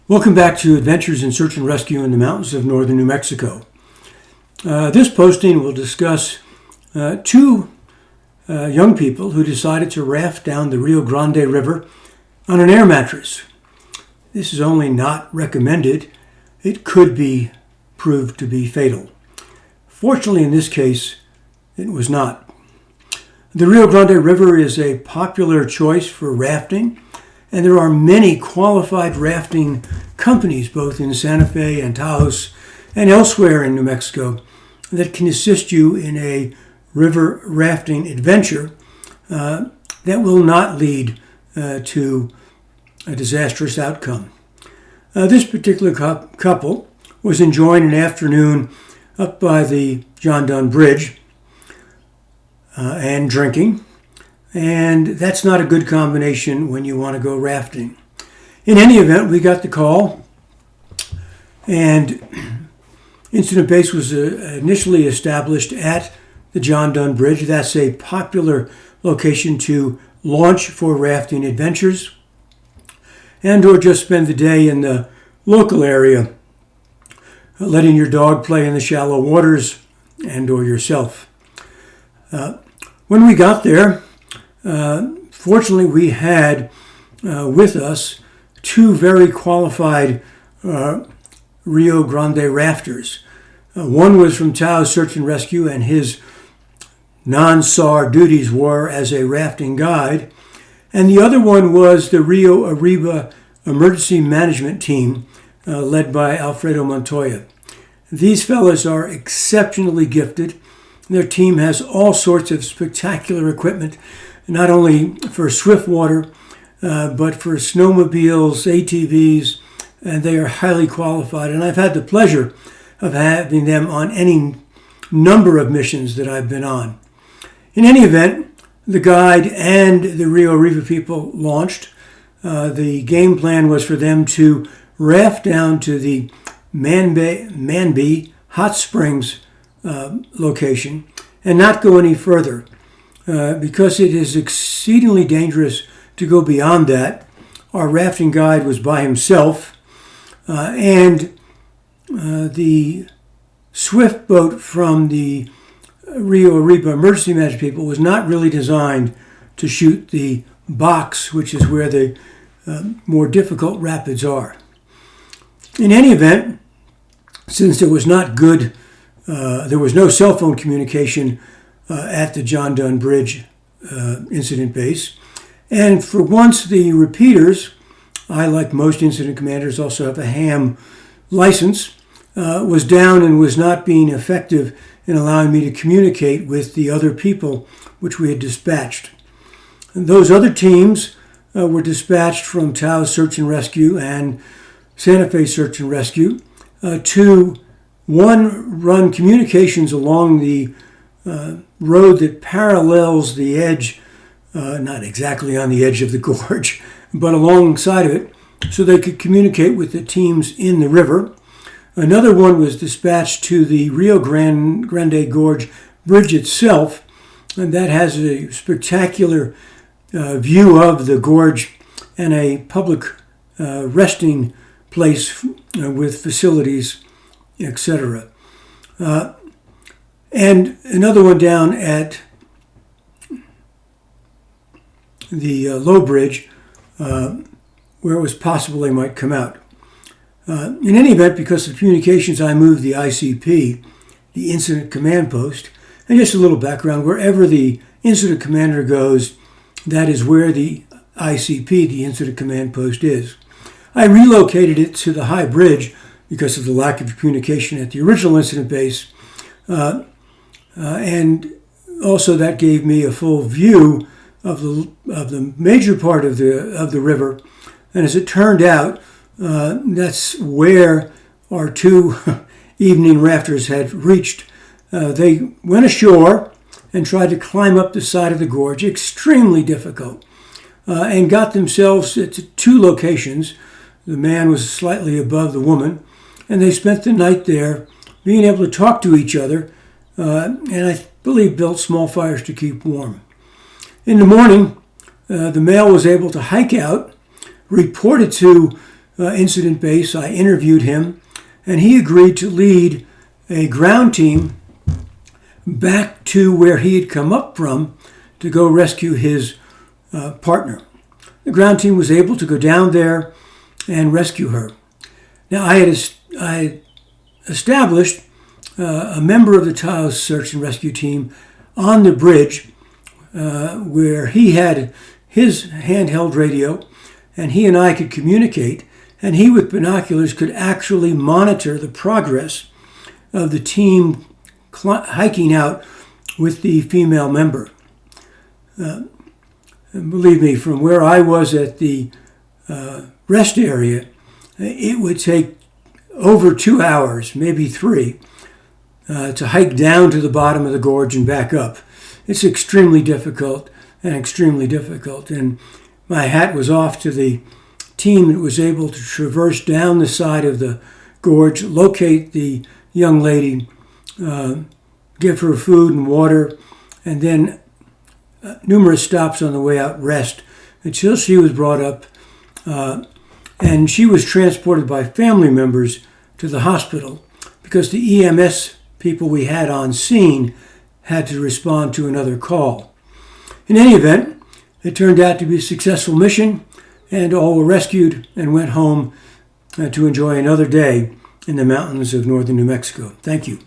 Welcome back to Adventures in Search and Rescue in the Mountains of Northern New Mexico. This posting will discuss two young people who decided to raft down the Rio Grande River on an air mattress. This is only not recommended. It could be proved to be fatal. Fortunately, in this case, it was not. The Rio Grande River is a popular choice for rafting, and there are many qualified rafting companies, both in Santa Fe and Taos and elsewhere in New Mexico, that can assist you in a river rafting adventure that will not lead to a disastrous outcome. This particular couple was enjoying an afternoon up by the John Dunn Bridge and drinking. And that's not a good combination when you want to go rafting. In any event, we got the call, and incident base was initially established at the John Dunn Bridge. That's a popular location to launch for rafting adventures and or just spend the day in the local area, letting your dog play in the shallow waters and or yourself. When we got there, fortunately, we had with us two very qualified Rio Grande rafters. One was from Taos Search and Rescue, and his non-SAR duties were as a rafting guide. And the other one was the Rio Arriba Emergency Management Team, led by Alfredo Montoya. These fellows are exceptionally gifted. Their team has all sorts of spectacular equipment, not only for swift water, but for snowmobiles, ATVs, and they are highly qualified. And I've had the pleasure of having them on any number of missions that I've been on. In any event, the guide and the Rio Arriba people launched. The game plan was for them to raft down to the Manby Hot Springs location and not go any further. Because it is exceedingly dangerous to go beyond that. Our rafting guide was by himself, and the swift boat from the Rio Arriba Emergency Management people was not really designed to shoot the box, which is where the more difficult rapids are. In any event, since there was not good, there was no cell phone communication at the John Dunn Bridge incident base. And for once, the repeaters, I, like most incident commanders, also have a ham license, was down and was not being effective in allowing me to communicate with the other people which we had dispatched. And those other teams were dispatched from Taos Search and Rescue and Santa Fe Search and Rescue to run communications along the road that parallels the edge, not exactly on the edge of the gorge, but alongside of it, so they could communicate with the teams in the river. Another one was dispatched to the Rio Grande Gorge Bridge itself, and that has a spectacular view of the gorge and a public resting place with facilities, etc. And another one down at the low bridge where it was possible they might come out. In any event, because of communications, I moved the ICP, the Incident Command Post, and just a little background, wherever the Incident Commander goes, that is where the ICP, the Incident Command Post, is. I relocated it to the high bridge because of the lack of communication at the original incident base, and also that gave me a full view of the major part of the river. And as it turned out, that's where our two evening rafters had reached. They went ashore and tried to climb up the side of the gorge, extremely difficult, and got themselves to two locations. The man was slightly above the woman, and they spent the night there, being able to talk to each other, and I believe built small fires to keep warm. In the morning, the male was able to hike out, reported to incident base. I interviewed him, and he agreed to lead a ground team back to where he had come up from to go rescue his partner. The ground team was able to go down there and rescue her. Now, I had established a member of the Taos search and rescue team on the bridge where he had his handheld radio, and he and I could communicate, and he with binoculars could actually monitor the progress of the team hiking out with the female member. Believe me, from where I was at the rest area, it would take over 2 hours, maybe 3, to hike down to the bottom of the gorge and back up. It's extremely difficult. And my hat was off to the team that was able to traverse down the side of the gorge, locate the young lady, give her food and water, and then numerous stops on the way out rest until she was brought up, and she was transported by family members to the hospital because the EMS people we had on scene had to respond to another call. In any event, it turned out to be a successful mission, and all were rescued and went home to enjoy another day in the mountains of northern New Mexico. Thank you.